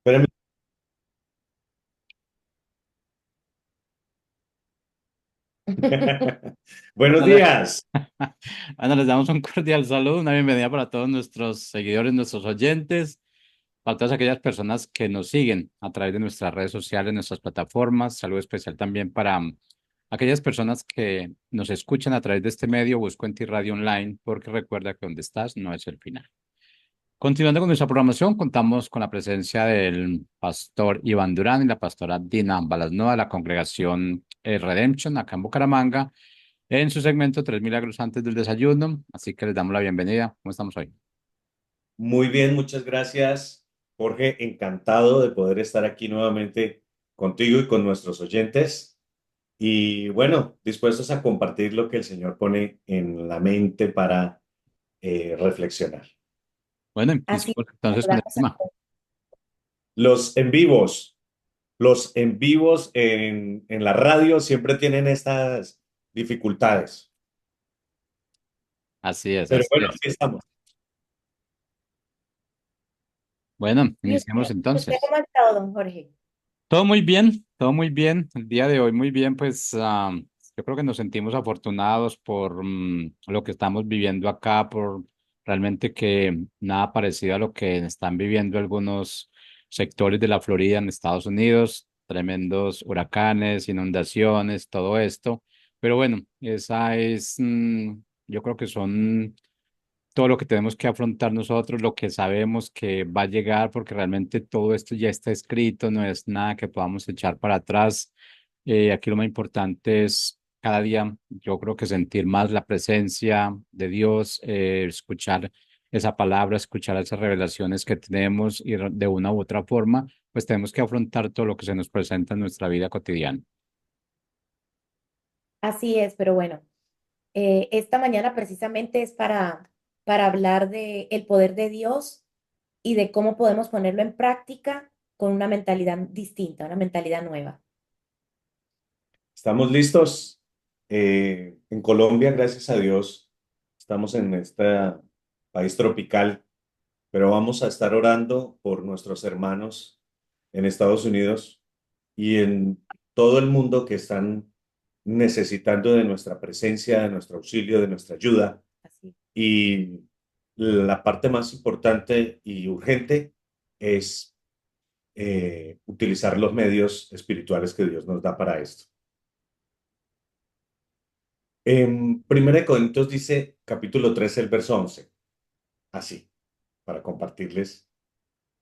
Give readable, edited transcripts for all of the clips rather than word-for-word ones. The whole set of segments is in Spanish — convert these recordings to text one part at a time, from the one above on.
Espérame. Buenos Bueno, días. bueno, les damos un cordial saludo, una bienvenida para todos nuestros seguidores, nuestros oyentes, para todas aquellas personas que nos siguen a través de nuestras redes sociales, nuestras plataformas. Saludo especial también para aquellas personas que nos escuchan a través de este medio, Busco en Ti Radio Online, porque recuerda que donde estás no es el final. Continuando con nuestra programación, contamos con la presencia del pastor Iván Durán y la pastora Dina Balasnoa de la congregación Redemption acá en Bucaramanga en su segmento Tres Milagros antes del desayuno. Así que les damos la bienvenida. ¿Cómo estamos hoy? Muy bien, muchas gracias, Jorge. Encantado de poder estar aquí nuevamente contigo y con nuestros oyentes. Y bueno, dispuestos a compartir lo que el Señor pone en la mente para reflexionar. Bueno, Así, iniciamos entonces con el saludamos a tema. todos. Los en vivos, los en vivos en la radio siempre tienen estas dificultades. Así es, Pero así bueno, es. aquí estamos. Bueno, ¿Y iniciamos usted entonces. cómo ha estado, don Jorge? Todo muy bien, todo muy bien. El día de hoy muy bien, pues yo creo que nos sentimos afortunados por lo que estamos viviendo acá, por realmente que nada parecido a lo que están viviendo algunos sectores de la Florida en Estados Unidos, tremendos huracanes, inundaciones, todo esto. Pero bueno, esa es, yo creo que son todo lo que tenemos que afrontar nosotros, lo que sabemos que va a llegar, porque realmente todo esto ya está escrito, no es nada que podamos echar para atrás. Aquí lo más importante es cada día, yo creo que sentir más la presencia de Dios, escuchar esa palabra, escuchar esas revelaciones que tenemos y de una u otra forma, pues tenemos que afrontar todo lo que se nos presenta en nuestra vida cotidiana. Así es, pero bueno, esta mañana precisamente es para hablar de el poder de Dios y de cómo podemos ponerlo en práctica con una mentalidad distinta, una mentalidad nueva. ¿Estamos listos? En Colombia, gracias a Dios, estamos en este país tropical, pero vamos a estar orando por nuestros hermanos en Estados Unidos y en todo el mundo que están necesitando de nuestra presencia, de nuestro auxilio, de nuestra ayuda. Así. Y la parte más importante y urgente es utilizar los medios espirituales que Dios nos da para esto. En 1 Corintios dice, capítulo 13 el verso 11 así, para compartirles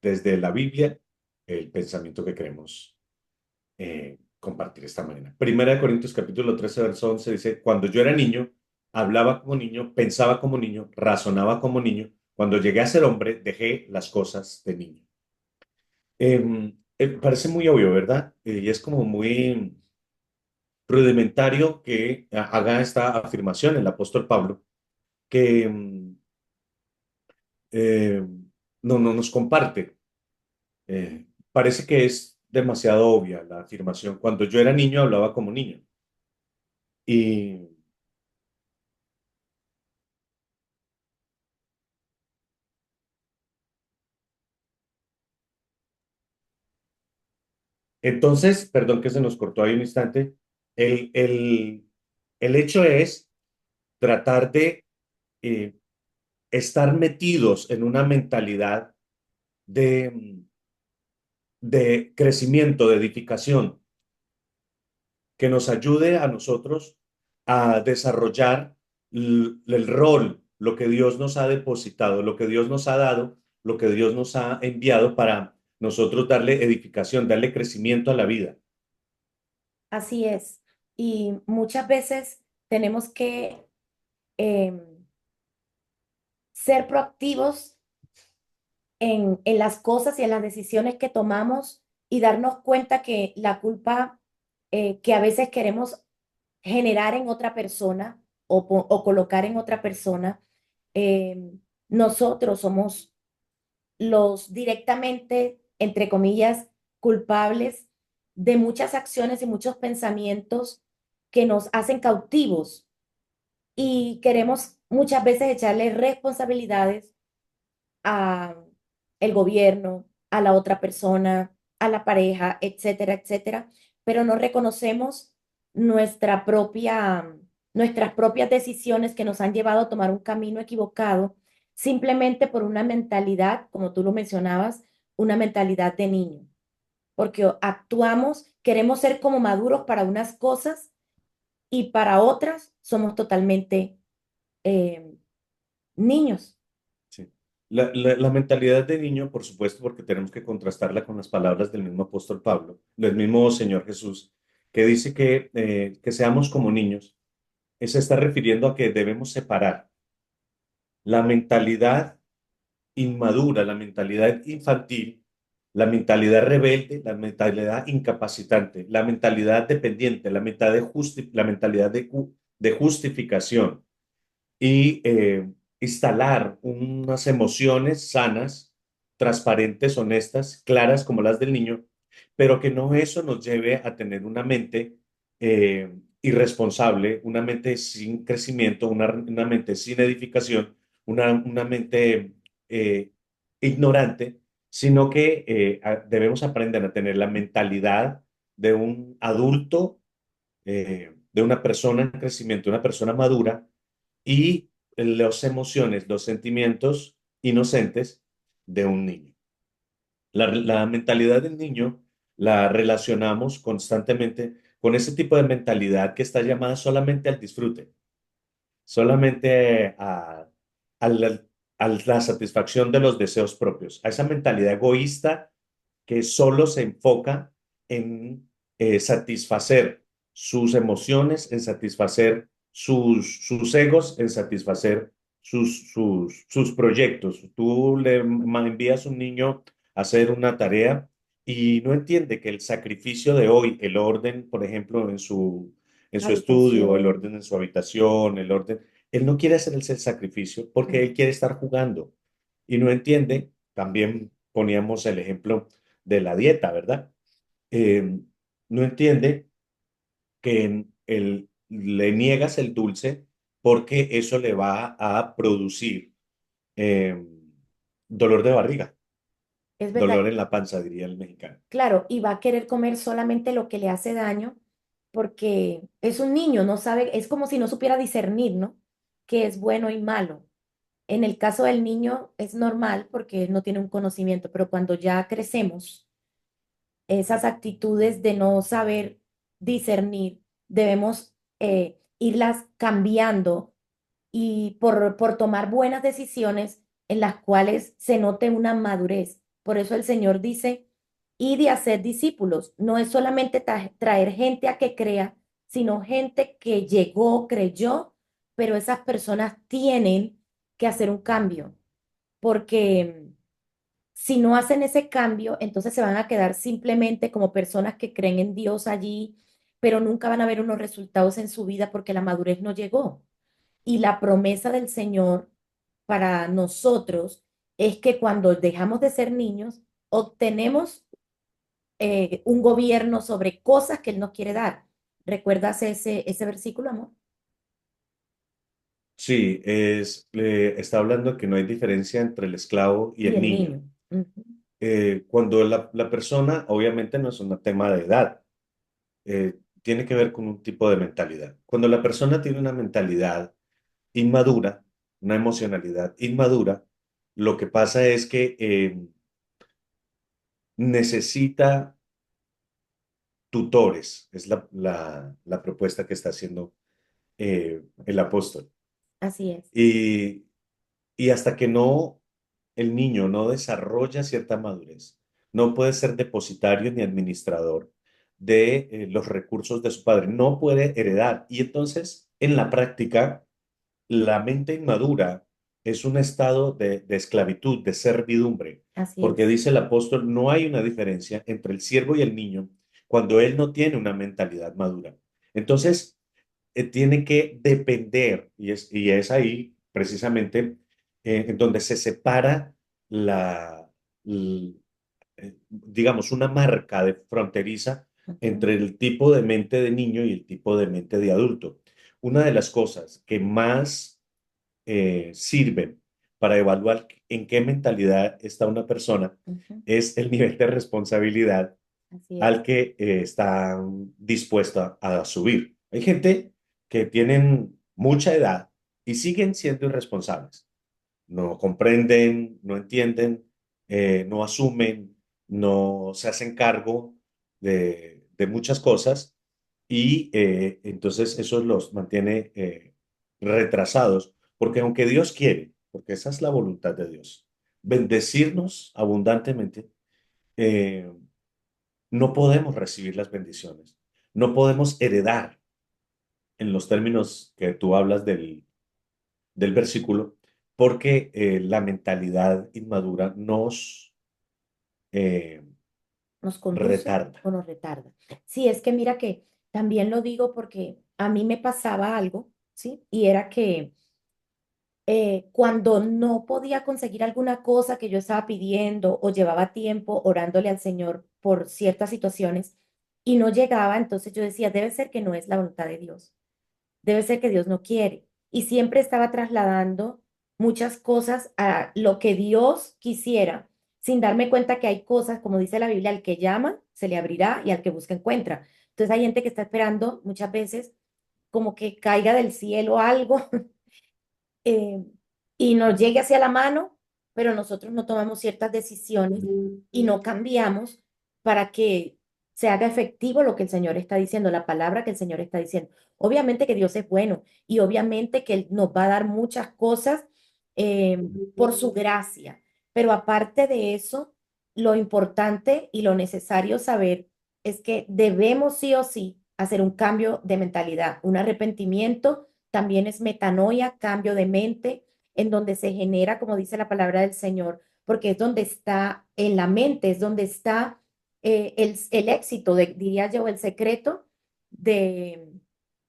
desde la Biblia el pensamiento que queremos compartir esta mañana. 1 Corintios capítulo 13 verso 11 dice, cuando yo era niño, hablaba como niño, pensaba como niño, razonaba como niño. Cuando llegué a ser hombre, dejé las cosas de niño. Parece muy obvio, ¿verdad? Y es como muy rudimentario que haga esta afirmación el apóstol Pablo, que eh, no nos comparte. Parece que es demasiado obvia la afirmación. Cuando yo era niño, hablaba como niño. Y entonces, perdón que se nos cortó ahí un instante, el, el, el hecho es tratar de eh, estar metidos en una mentalidad de, de crecimiento, de edificación, que nos ayude a nosotros a desarrollar el rol, lo que Dios nos ha depositado, lo que Dios nos ha dado, lo que Dios nos ha enviado para nosotros darle edificación, darle crecimiento a la vida. Así es. Y muchas veces tenemos que em, ser proactivos en las cosas y en las decisiones que tomamos y darnos cuenta que la culpa que a veces queremos generar en otra persona o colocar en otra persona, eh, nosotros somos los directamente, entre comillas, culpables de muchas acciones y muchos pensamientos que nos hacen cautivos y queremos muchas veces echarle responsabilidades a el gobierno, a la otra persona, a la pareja, etcétera, etcétera, pero no reconocemos nuestra propia, nuestras propias decisiones que nos han llevado a tomar un camino equivocado simplemente por una mentalidad, como tú lo mencionabas, una mentalidad de niño, porque actuamos, queremos ser como maduros para unas cosas y para otras somos totalmente eh, niños. Sí. La mentalidad de niño, por supuesto, porque tenemos que contrastarla con las palabras del mismo apóstol Pablo, del mismo Señor Jesús, que dice que seamos como niños. Se está refiriendo a que debemos separar la mentalidad inmadura, la mentalidad infantil, la mentalidad rebelde, la mentalidad incapacitante, la mentalidad dependiente, la mentalidad de justificación y instalar unas emociones sanas, transparentes, honestas, claras como las del niño, pero que no eso nos lleve a tener una mente irresponsable, una mente sin crecimiento, una mente sin edificación, una mente eh, ignorante, sino que debemos aprender a tener la mentalidad de un adulto, de una persona en crecimiento, una persona madura y las emociones, los sentimientos inocentes de un niño. La mentalidad del niño la relacionamos constantemente con ese tipo de mentalidad que está llamada solamente al disfrute, solamente al- a la satisfacción de los deseos propios, a esa mentalidad egoísta que solo se enfoca en satisfacer sus emociones, en satisfacer sus egos, en satisfacer sus proyectos. Tú envías un niño a hacer una tarea y no entiende que el sacrificio de hoy, el orden, por ejemplo, en su estudio, el Habitación. orden en su habitación, el orden, él no quiere hacer el sacrificio porque Mm. él quiere estar jugando y no entiende. También poníamos el ejemplo de la dieta, ¿verdad? No entiende que le niegas el dulce porque eso le va a producir eh, dolor de barriga, Es dolor verdad. en la panza, diría el mexicano. Claro, y va a querer comer solamente lo que le hace daño porque es un niño, no sabe, es como si no supiera discernir, ¿no? Qué es bueno y malo. En el caso del niño es normal porque no tiene un conocimiento, pero cuando ya crecemos, esas actitudes de no saber discernir, debemos irlas cambiando y por tomar buenas decisiones en las cuales se note una madurez. Por eso el Señor dice, y de hacer discípulos. No es solamente traer gente a que crea, sino gente que llegó, creyó, pero esas personas tienen que hacer un cambio, porque si no hacen ese cambio, entonces se van a quedar simplemente como personas que creen en Dios allí, pero nunca van a ver unos resultados en su vida porque la madurez no llegó. Y la promesa del Señor para nosotros es que cuando dejamos de ser niños, obtenemos un gobierno sobre cosas que Él nos quiere dar. ¿Recuerdas ese versículo, amor? Sí, está hablando que no hay diferencia entre el esclavo y Y el el niño. niño. Ujú. Cuando la persona, obviamente no es un tema de edad, tiene que ver con un tipo de mentalidad. Cuando la persona tiene una mentalidad inmadura, una emocionalidad inmadura, lo que pasa es que necesita tutores, es la propuesta que está haciendo el apóstol. Así es. Y, y hasta que no, el niño no desarrolla cierta madurez, no puede ser depositario ni administrador de los recursos de su padre, no puede heredar. Y entonces, en la práctica, la mente inmadura es un estado de esclavitud, de servidumbre, Así porque es. dice el apóstol, no hay una diferencia entre el siervo y el niño cuando él no tiene una mentalidad madura. Entonces, tiene que depender, y es ahí precisamente en donde se separa l- digamos, una marca de fronteriza Ujú. entre el tipo de mente de niño y el tipo de mente de adulto. Una de las cosas que más sirven para evaluar en qué mentalidad está una persona Ujú. es el nivel de responsabilidad Así es. al que está dispuesta a subir. Hay gente que tienen mucha edad y siguen siendo irresponsables. No comprenden, no entienden, no asumen, no se hacen cargo de muchas cosas y entonces eso los mantiene retrasados, porque aunque Dios quiere, porque esa es la voluntad de Dios, bendecirnos abundantemente, eh, no podemos recibir las bendiciones, no podemos heredar en los términos que tú hablas del versículo, porque la mentalidad inmadura nos eh, Nos conduce retarda. o nos retarda. Sí, es que mira que también lo digo porque a mí me pasaba algo, ¿sí? Y era que cuando no podía conseguir alguna cosa que yo estaba pidiendo o llevaba tiempo orándole al Señor por ciertas situaciones y no llegaba, entonces yo decía, debe ser que no es la voluntad de Dios, debe ser que Dios no quiere. Y siempre estaba trasladando muchas cosas a lo que Dios quisiera, sin darme cuenta que hay cosas, como dice la Biblia, al que llama, se le abrirá y al que busca encuentra. Entonces hay gente que está esperando muchas veces como que caiga del cielo algo eh, y nos llegue hacia la mano, pero nosotros no tomamos ciertas decisiones y no cambiamos para que se haga efectivo lo que el Señor está diciendo, la palabra que el Señor está diciendo. Obviamente que Dios es bueno y obviamente que Él nos va a dar muchas cosas por su gracia, pero aparte de eso, lo importante y lo necesario saber es que debemos sí o sí hacer un cambio de mentalidad, un arrepentimiento también es metanoia, cambio de mente, en donde se genera, como dice la palabra del Señor, porque es donde está en la mente, es donde está el éxito, diría yo, el secreto de,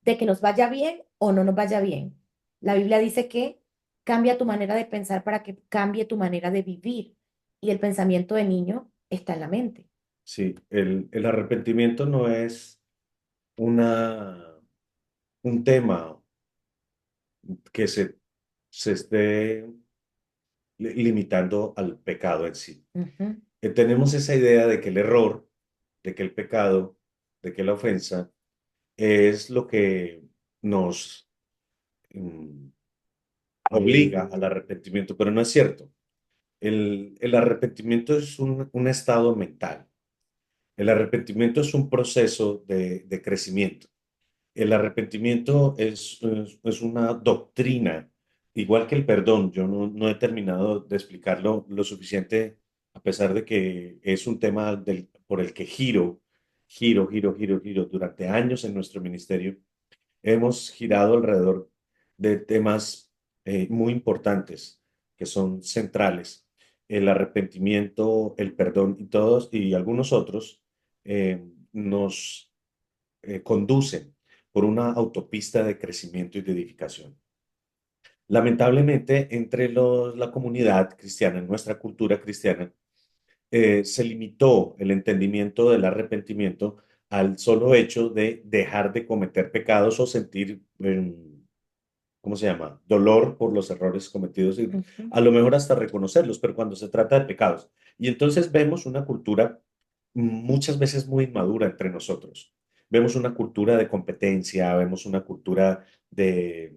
de que nos vaya bien o no nos vaya bien. La Biblia dice que cambia tu manera de pensar para que cambie tu manera de vivir. Y el pensamiento de niño está en la mente. Sí, el arrepentimiento no es una, un tema que se esté limitando al pecado en sí. Ujú. Tenemos esa idea de que el error, de que el pecado, de que la ofensa es lo que nos mm, obliga al arrepentimiento, pero no es cierto. El arrepentimiento es un estado mental. El arrepentimiento es un proceso de crecimiento. El arrepentimiento es una doctrina, igual que el perdón. Yo no he terminado de explicarlo lo suficiente, a pesar de que es un tema por el que giro durante años en nuestro ministerio. Hemos girado alrededor de temas muy importantes que son centrales. El arrepentimiento, el perdón y todos y algunos otros nos conducen por una autopista de crecimiento y de edificación. Lamentablemente, entre la comunidad cristiana, en nuestra cultura cristiana, se limitó el entendimiento del arrepentimiento al solo hecho de dejar de cometer pecados o sentir, ¿cómo se llama? Dolor por los errores cometidos y Ujú. a lo mejor hasta reconocerlos, pero cuando se trata de pecados. Y entonces vemos una cultura muchas veces muy inmadura entre nosotros. Vemos una cultura de competencia, vemos una cultura de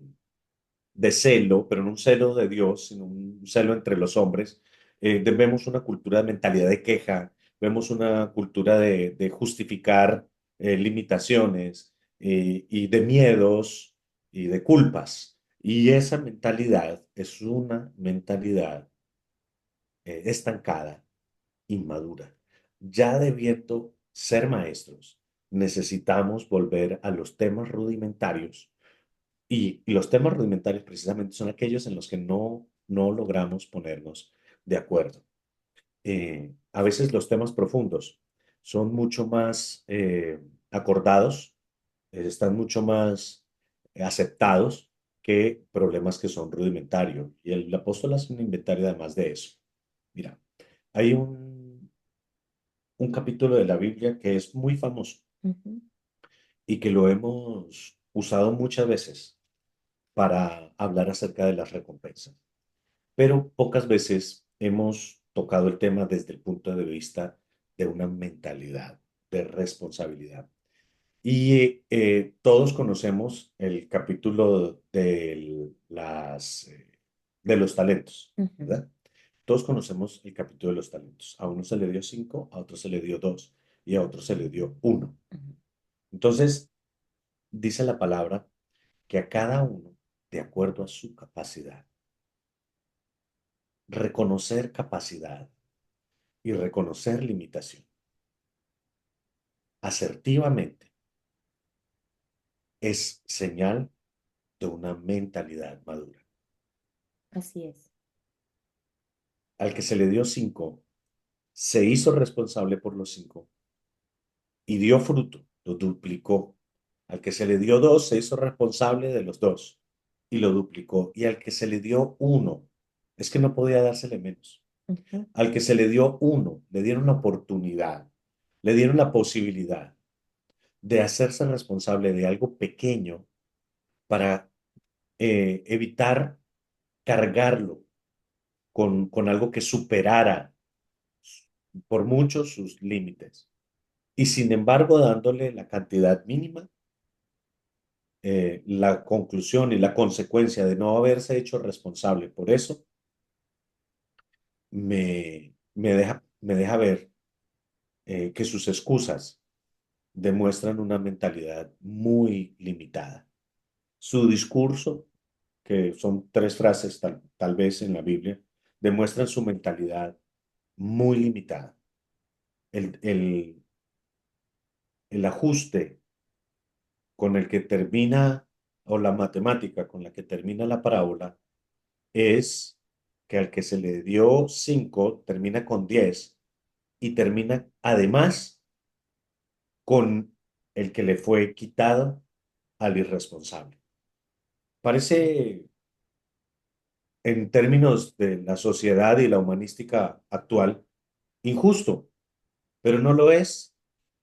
celo, pero no un celo de Dios, sino un celo entre los hombres. Vemos una cultura de mentalidad de queja, vemos una cultura de justificar limitaciones y de miedos y de culpas. Y esa mentalidad es una mentalidad estancada, inmadura. Ya debiendo ser maestros, necesitamos volver a los temas rudimentarios y los temas rudimentarios precisamente son aquellos en los que no logramos ponernos de acuerdo. A veces los temas profundos son mucho más acordados, están mucho más aceptados que problemas que son rudimentarios. Y el apóstol hace un inventario además de eso. Mira, hay un capítulo de la Biblia que es muy famoso Ujú. y que lo hemos usado muchas veces para hablar acerca de las recompensas. pero pocas veces hemos tocado el tema desde el punto de vista de una mentalidad de responsabilidad. Y todos conocemos el capítulo de los talentos, Ujú, ¿verdad? Todos conocemos el capítulo de los talentos. A uno se le dio 5, a otro se le dio 2 y a otro se le dio 1. ujú. Entonces, dice la palabra que a cada uno, de acuerdo a su capacidad, reconocer capacidad y reconocer limitación asertivamente es señal de una mentalidad madura. Así es. Al que se le dio 5, se hizo responsable por los 5 y dio fruto, lo duplicó. Al que se le dio 2, se hizo responsable de los 2 y lo duplicó. Y al que se le dio 1, es que no podía dársele menos. Ujú. Al que se le dio 1, le dieron la oportunidad, le dieron la posibilidad de hacerse responsable de algo pequeño para evitar cargarlo con algo que superara por mucho sus límites. Y sin embargo, dándole la cantidad mínima, la conclusión y la consecuencia de no haberse hecho responsable por eso, me deja ver que sus excusas demuestran una mentalidad muy limitada. Su discurso, que son 3 frases tal vez en la Biblia, demuestran su mentalidad muy limitada. El ajuste con el que termina, o la matemática con la que termina la parábola, es que al que se le dio 5 termina con 10 y termina además con el que le fue quitado al irresponsable. Parece, en términos de la sociedad y la humanística actual, injusto, pero no lo es,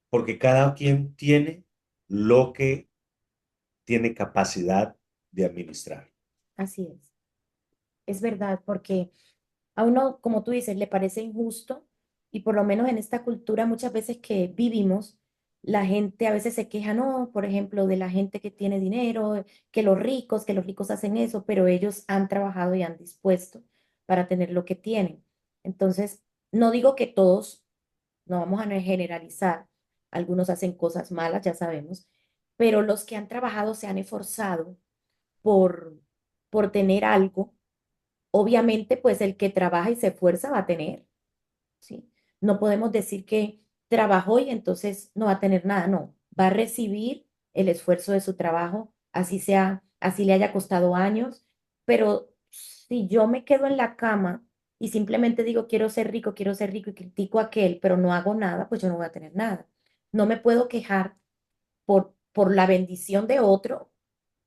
porque cada quien tiene lo que tiene capacidad de administrar. Así es. Es verdad, porque a uno, como tú dices, le parece injusto y por lo menos en esta cultura muchas veces que vivimos, la gente a veces se queja, no, por ejemplo, de la gente que tiene dinero, que los ricos hacen eso, pero ellos han trabajado y han dispuesto para tener lo que tienen. Entonces, no digo que todos, no vamos a generalizar, algunos hacen cosas malas, ya sabemos, pero los que han trabajado se han esforzado por, por tener algo. Obviamente, pues el que trabaja y se esfuerza va a tener, ¿sí? No podemos decir que trabajó y entonces no va a tener nada, no, va a recibir el esfuerzo de su trabajo, así sea, así le haya costado años, pero si yo me quedo en la cama y simplemente digo quiero ser rico y critico a aquel, pero no hago nada, pues yo no voy a tener nada. No me puedo quejar por la bendición de otro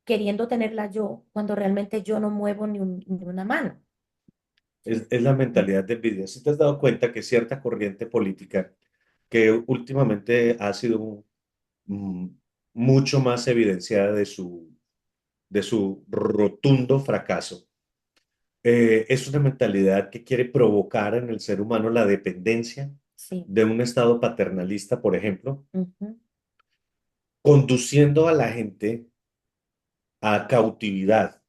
queriendo tenerla yo cuando realmente yo no muevo ni una mano. ¿Sí? Es la mentalidad de envidia. Si te has dado cuenta que cierta corriente política que últimamente ha sido mm, mucho más evidenciada de su rotundo fracaso, es una mentalidad que quiere provocar en el ser humano la dependencia Sí. de un estado paternalista, por ejemplo, Ujú. conduciendo a la gente a cautividad,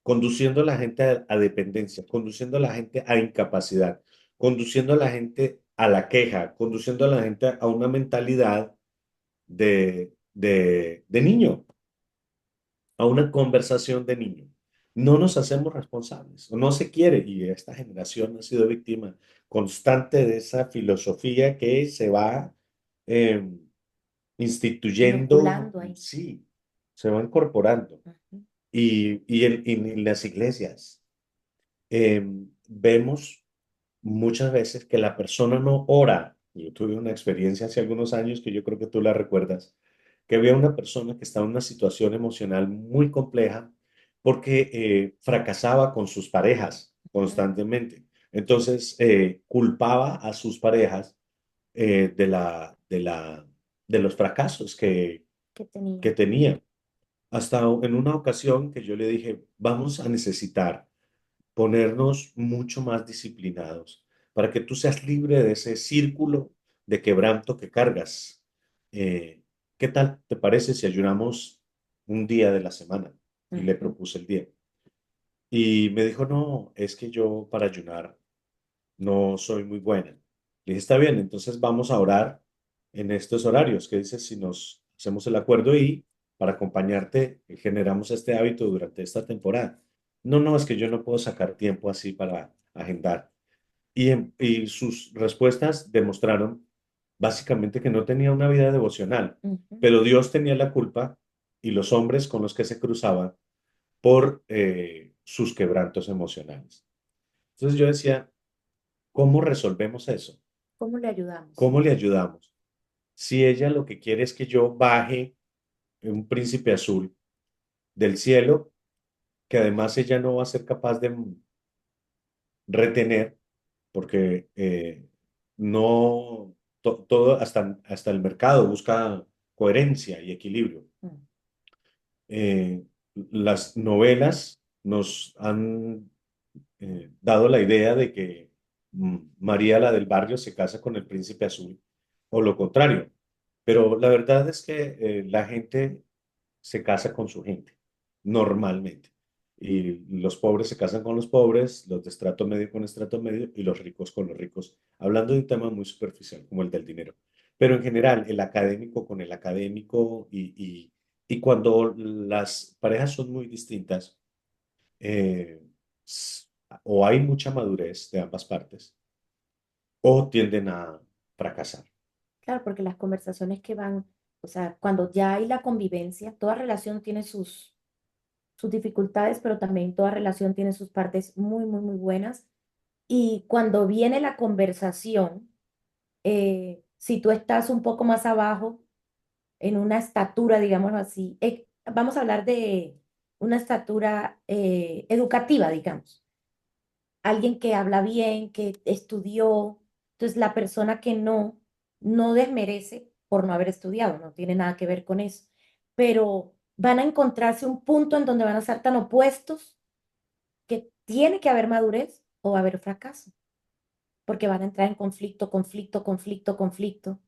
conduciendo a la gente a dependencia, conduciendo a la gente a incapacidad, conduciendo a la gente a la queja, conduciendo a la gente a una mentalidad de niño, a una conversación de niño. No nos hacemos responsables, o no se quiere, y esta generación ha sido víctima constante de esa filosofía que se va eh, instituyendo, Inoculando ahí. sí, se va incorporando. Ujú. Y en las iglesias vemos muchas veces que la persona no ora. Yo tuve una experiencia hace algunos años que yo creo que tú la recuerdas, que había una persona que estaba en una situación emocional muy compleja porque fracasaba con sus parejas Ujú. constantemente. Entonces, culpaba a sus parejas de los fracasos ¿Qué tenía? que tenía. Hasta en una ocasión que yo le dije, vamos a necesitar ponernos mucho más disciplinados para que tú seas libre de ese círculo de quebranto que cargas. Eh, ¿Qué tal te parece si ayunamos un día de la semana? Y le Ujú. propuse el día. Y me dijo, no, es que yo para ayunar no soy muy buena. Le dije, está bien, entonces vamos a orar en estos horarios. ¿Qué dices si nos hacemos el acuerdo y para acompañarte generamos este hábito durante esta temporada? No, no, es que yo no puedo sacar tiempo así para agendar. Y sus respuestas demostraron básicamente que no tenía una vida devocional, Ujú. pero Dios tenía la culpa y los hombres con los que se cruzaban por sus quebrantos emocionales. Entonces yo decía, ¿cómo resolvemos eso? ¿Cómo le ayudamos? ¿Cómo le ayudamos? Si ella lo que quiere es que yo baje un príncipe azul del cielo, que además ella no va a ser capaz de retener, porque no, todo, hasta el mercado busca coherencia y equilibrio. Mm. Eh, las novelas nos han dado la idea de que María, la del barrio, se casa con el príncipe azul, o lo contrario. Pero la verdad es que la gente se casa con su gente, normalmente. Y los pobres se casan con los pobres, los de estrato medio con estrato medio y los ricos con los ricos, hablando de un tema muy superficial como el del dinero. Pero en general, el académico con el académico y cuando las parejas son muy distintas, eh, s- o hay mucha madurez de ambas partes o tienden a fracasar. Claro, porque las conversaciones que van, o sea, cuando ya hay la convivencia, toda relación tiene sus dificultades, pero también toda relación tiene sus partes muy, muy, muy buenas. Y cuando viene la conversación, si tú estás un poco más abajo, en una estatura, digámoslo así, vamos a hablar de una estatura educativa, digamos. Alguien que habla bien, que estudió, entonces la persona que no desmerece por no haber estudiado, no tiene nada que ver con eso, pero van a encontrarse un punto en donde van a ser tan opuestos que tiene que haber madurez o va a haber fracaso, porque van a entrar en conflicto, conflicto, conflicto, conflicto,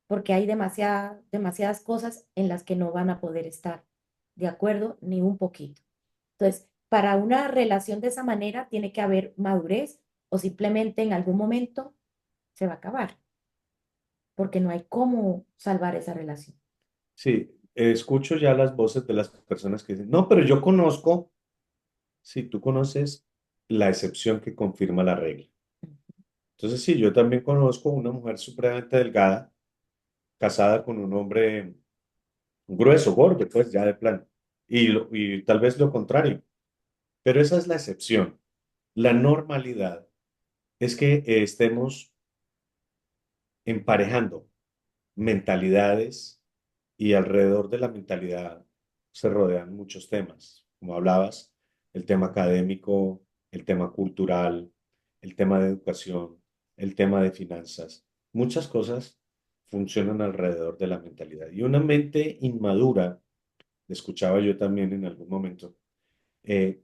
porque hay demasiadas cosas en las que no van a poder estar de acuerdo ni un poquito. Entonces, para una relación de esa manera tiene que haber madurez o simplemente en algún momento se va a acabar, porque no hay cómo salvar esa relación. Sí, escucho ya las voces de las personas que dicen, no, pero yo conozco, si tú conoces la excepción que confirma la regla. Entonces, sí, yo también conozco una mujer supremamente delgada, casada con un hombre grueso, gordo, pues ya de plano. Y tal vez lo contrario, pero esa es la excepción. La normalidad es que estemos emparejando mentalidades y alrededor de la mentalidad se rodean muchos temas. Como hablabas, el tema académico, el tema cultural, el tema de educación, el tema de finanzas. Muchas cosas funcionan alrededor de la mentalidad. Y una mente inmadura, escuchaba yo también en algún momento, eh,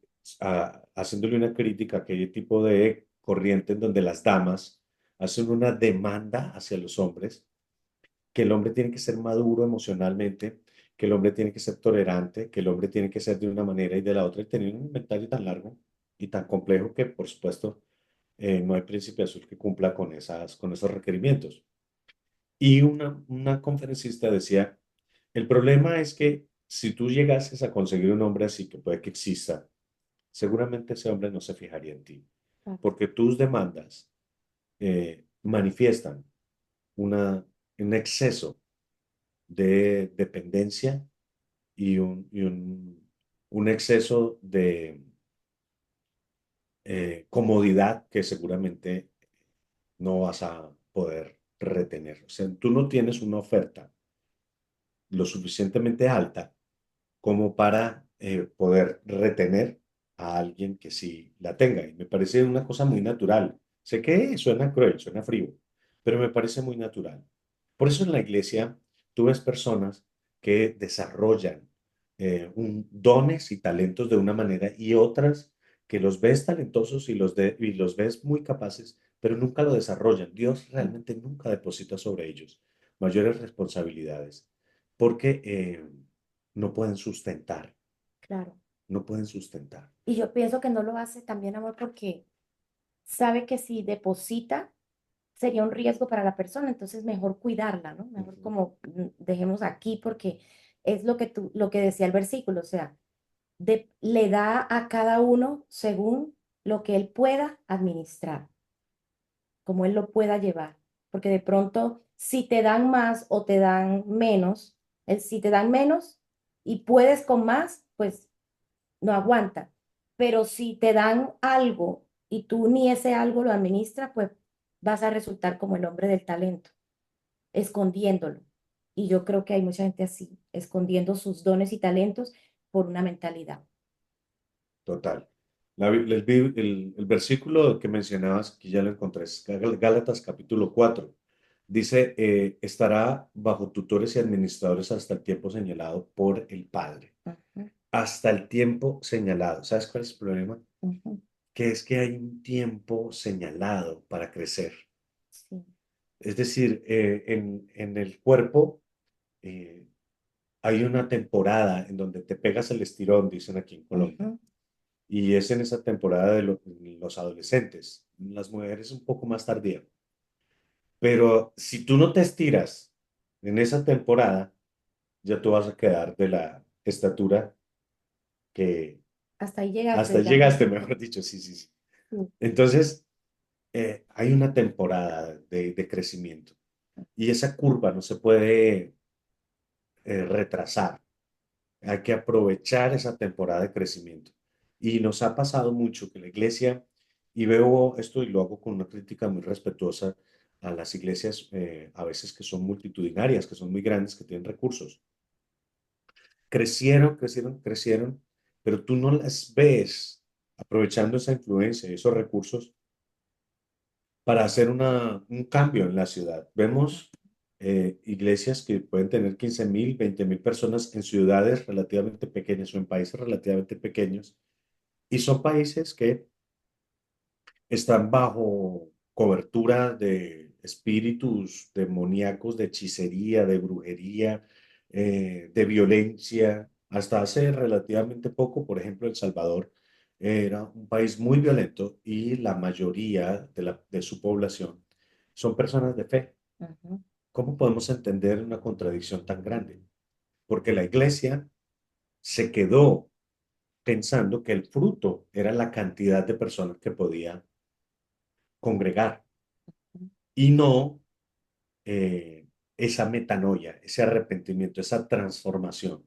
haciéndole una crítica a aquel tipo de corriente en donde las damas hacen una demanda hacia los hombres, que el hombre tiene que ser maduro emocionalmente, que el hombre tiene que ser tolerante, que el hombre tiene que ser de una manera y de la otra, y tener un inventario tan largo y tan complejo que, por supuesto, no hay príncipe azul que cumpla con esos requerimientos. Y una conferencista decía, el problema es que si tú llegases a conseguir un hombre así, que puede que exista, seguramente ese hombre no se fijaría en ti, Claro. porque tus demandas manifiestan una, un exceso de dependencia y un exceso de comodidad que seguramente no vas a poder retener. O sea, tú no tienes una oferta lo suficientemente alta como para poder retener a alguien que sí la tenga. Y me parece una cosa muy natural. Sé que suena cruel, suena frío, pero me parece muy natural. Por eso en la iglesia tú ves personas que desarrollan dones y talentos de una manera y otras que los ves talentosos y los ves muy capaces, pero nunca lo desarrollan. Dios realmente nunca deposita sobre ellos mayores responsabilidades porque no pueden sustentar, Claro. no pueden sustentar. Y yo pienso que no lo hace también, amor, porque sabe que si deposita sería un riesgo para la persona, entonces mejor cuidarla, ¿no? Mejor Ujú. como dejemos aquí porque es lo que decía el versículo, o sea, le da a cada uno según lo que él pueda administrar, como él lo pueda llevar, porque de pronto si te dan más o te dan menos, si te dan menos y puedes con más, pues no aguanta. Pero si te dan algo y tú ni ese algo lo administras, pues vas a resultar como el hombre del talento, escondiéndolo. Y yo creo que hay mucha gente así, escondiendo sus dones y talentos por una mentalidad. Total. El versículo que mencionabas, que ya lo encontré, es Gálatas capítulo 4. Dice, estará bajo tutores y administradores hasta el tiempo señalado por el Padre. Ujú, Hasta el tiempo señalado. ¿Sabes cuál es el problema? ujú, Que es que hay un tiempo señalado para crecer. sí, Es decir, en el cuerpo eh, hay una temporada en donde te pegas el estirón, dicen aquí en Colombia. ujú, Y es en esa temporada de los adolescentes. Las mujeres un poco más tardía. Pero si tú no te estiras en esa temporada, ya tú vas a quedar de la estatura que hasta ahí hasta llegaste ya. llegaste, mejor dicho, sí, sí, sí. Sí, Entonces, hay una temporada de crecimiento y esa curva no se puede retrasar. Hay que aprovechar esa temporada de crecimiento. Y nos ha pasado mucho que la iglesia, y veo esto y lo hago con una crítica muy respetuosa a las iglesias, a veces que son multitudinarias, que son muy grandes, que tienen recursos. Crecieron, crecieron, crecieron, pero tú no las ves aprovechando esa influencia y esos recursos para hacer un cambio en la ciudad. Vemos iglesias que pueden tener 15.000, 20.000 personas en ciudades relativamente pequeñas o en países relativamente pequeños, y son países que están bajo cobertura de espíritus demoníacos, de hechicería, de brujería, de violencia. Hasta hace relativamente poco, por ejemplo, El Salvador era un país muy violento y la mayoría de su población son personas de fe. ujú, ¿Cómo podemos entender una contradicción tan grande? Porque la iglesia se quedó pensando que el fruto era la cantidad de personas que podía congregar ujú. y no esa metanoia, ese arrepentimiento, esa transformación.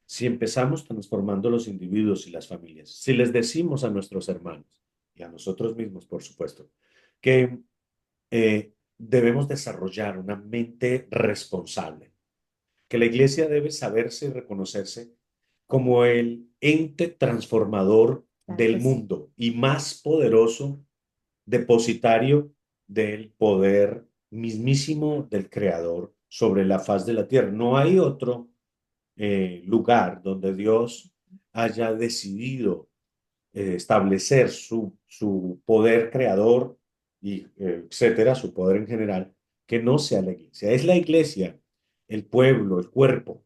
Si empezamos transformando los individuos y las familias, si les decimos a nuestros hermanos y a nosotros mismos, por supuesto, que debemos desarrollar una mente responsable, que la iglesia debe saberse y reconocerse como el ente transformador Claro del que sí. mundo y más poderoso depositario del poder mismísimo del Creador sobre la faz de la tierra. No hay otro lugar donde Dios haya decidido establecer su poder creador y etcétera, su poder en general, que no sea la iglesia. Es la iglesia, el pueblo, el cuerpo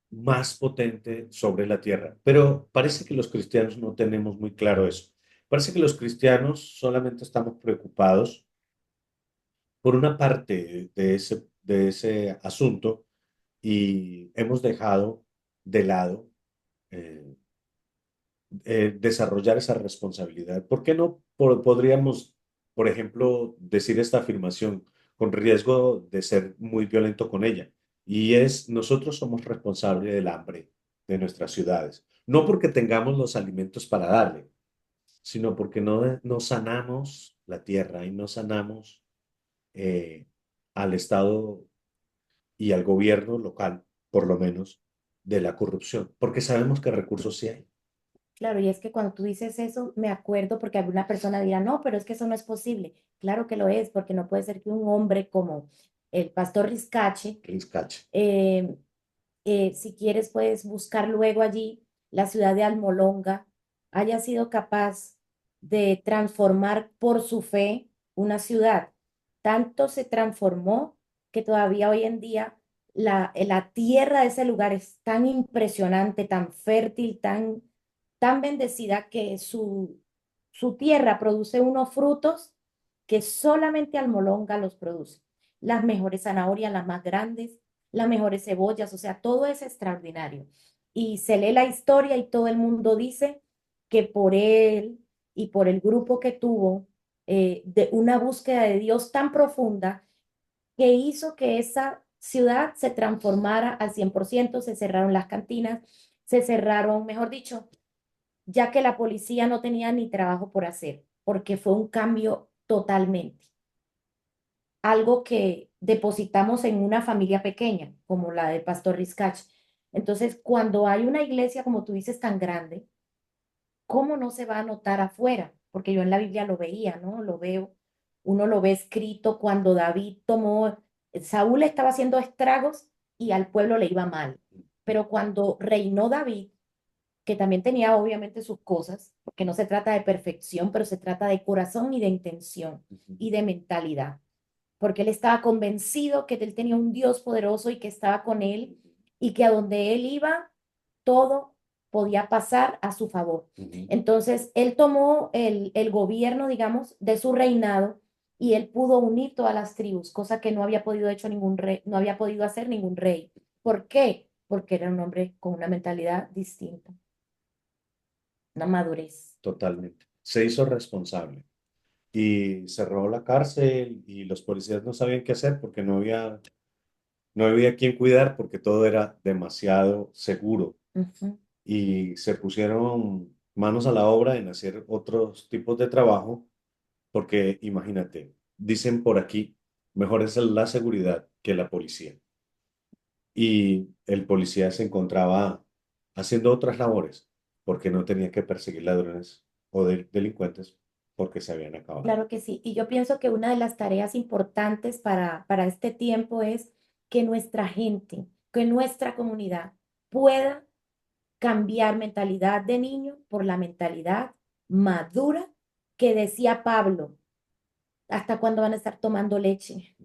más potente sobre la tierra. Pero parece que los cristianos no tenemos muy claro eso. Parece que los cristianos solamente estamos preocupados por una parte de ese asunto y hemos dejado de lado eh, desarrollar esa responsabilidad. ¿Por qué no podríamos, por ejemplo, decir esta afirmación con riesgo de ser muy violento con ella? Y es, nosotros somos responsables del hambre de nuestras ciudades. No porque tengamos los alimentos para darle, sino porque no sanamos la tierra y no sanamos eh, al Estado y al gobierno local, por lo menos, de la corrupción, porque sabemos que recursos sí hay. Claro, y es que cuando tú dices eso, me acuerdo porque alguna persona dirá, no, pero es que eso no es posible. Claro que lo es, porque no puede ser que un hombre como el pastor Rizcache, Riscache. si quieres puedes buscar luego allí la ciudad de Almolonga, haya sido capaz de transformar por su fe una ciudad. Tanto se transformó que todavía hoy en día la tierra de ese lugar es tan impresionante, tan fértil, tan bendecida que su tierra produce unos frutos que solamente Almolonga los produce. Las mejores zanahorias, las más grandes, las mejores cebollas, o sea, todo es extraordinario. Y se lee la historia y todo el mundo dice que por él y por el grupo que tuvo de una búsqueda de Dios tan profunda que hizo que esa ciudad se transformara al 100%, se cerraron las cantinas, se cerraron, mejor dicho, ya que la policía no tenía ni trabajo por hacer, porque fue un cambio totalmente. Algo que depositamos en una familia pequeña, como la del pastor Rizkach. Entonces, cuando hay una iglesia, como tú dices, tan grande, ¿cómo no se va a notar afuera? Porque yo en la Biblia lo veía, ¿no? Lo veo, uno lo ve escrito cuando David tomó, Saúl estaba haciendo estragos y al pueblo le iba mal. Pero cuando reinó David, que también tenía obviamente sus cosas, porque no se trata de perfección, pero se trata de corazón y de intención y de mentalidad, porque él estaba convencido que él tenía un Dios poderoso y que estaba con él y que a donde él iba, todo podía pasar a su favor. Entonces, él tomó el gobierno, digamos, de su reinado y él pudo unir todas las tribus, cosa que no había podido hecho ningún rey, no había podido hacer ningún rey. ¿Por qué? Porque era un hombre con una mentalidad distinta, una madurez. Totalmente. Se hizo responsable y cerró la cárcel y los policías no sabían qué hacer porque no había quien cuidar porque todo era demasiado seguro Ujú. y se pusieron manos a la obra en hacer otros tipos de trabajo porque imagínate, dicen por aquí, mejor es la seguridad que la policía. Y el policía se encontraba haciendo otras labores porque no tenía que perseguir ladrones o delincuentes porque se habían acabado. Claro que sí. Y yo pienso que una de las tareas importantes para este tiempo es que nuestra gente, que nuestra comunidad pueda cambiar mentalidad de niño por la mentalidad madura que decía Pablo, ¿hasta cuándo van a estar tomando leche?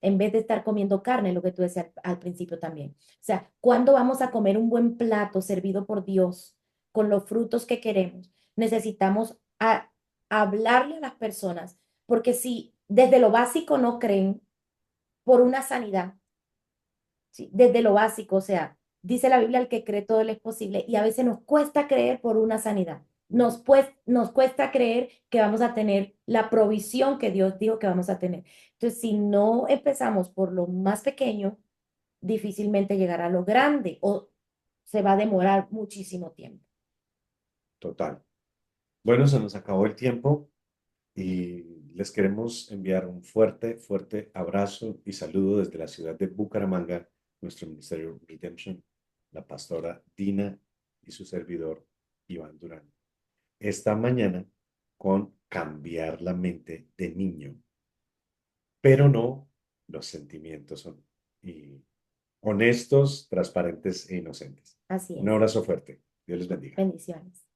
En vez de estar comiendo carne, lo que tú decías al principio también. O sea, ¿cuándo vamos a comer un buen plato servido por Dios con los frutos que queremos? Necesitamos hablarle a las personas, porque si desde lo básico no creen por una sanidad, ¿sí? Desde lo básico, o sea, dice la Biblia, el que cree todo le es posible y a veces nos cuesta creer por una sanidad. Nos cuesta creer que vamos a tener la provisión que Dios dijo que vamos a tener. Entonces, si no empezamos por lo más pequeño, difícilmente llegará a lo grande o se va a demorar muchísimo tiempo. Total. Bueno, se nos acabó el tiempo y les queremos enviar un fuerte, fuerte abrazo y saludo desde la ciudad de Bucaramanga, nuestro ministerio Redemption, la pastora Dina y su servidor Iván Durán. Esta mañana con cambiar la mente de niño, pero no los sentimientos son y honestos, transparentes e inocentes. Así Un es. abrazo fuerte. Dios les bendiga. Bendiciones.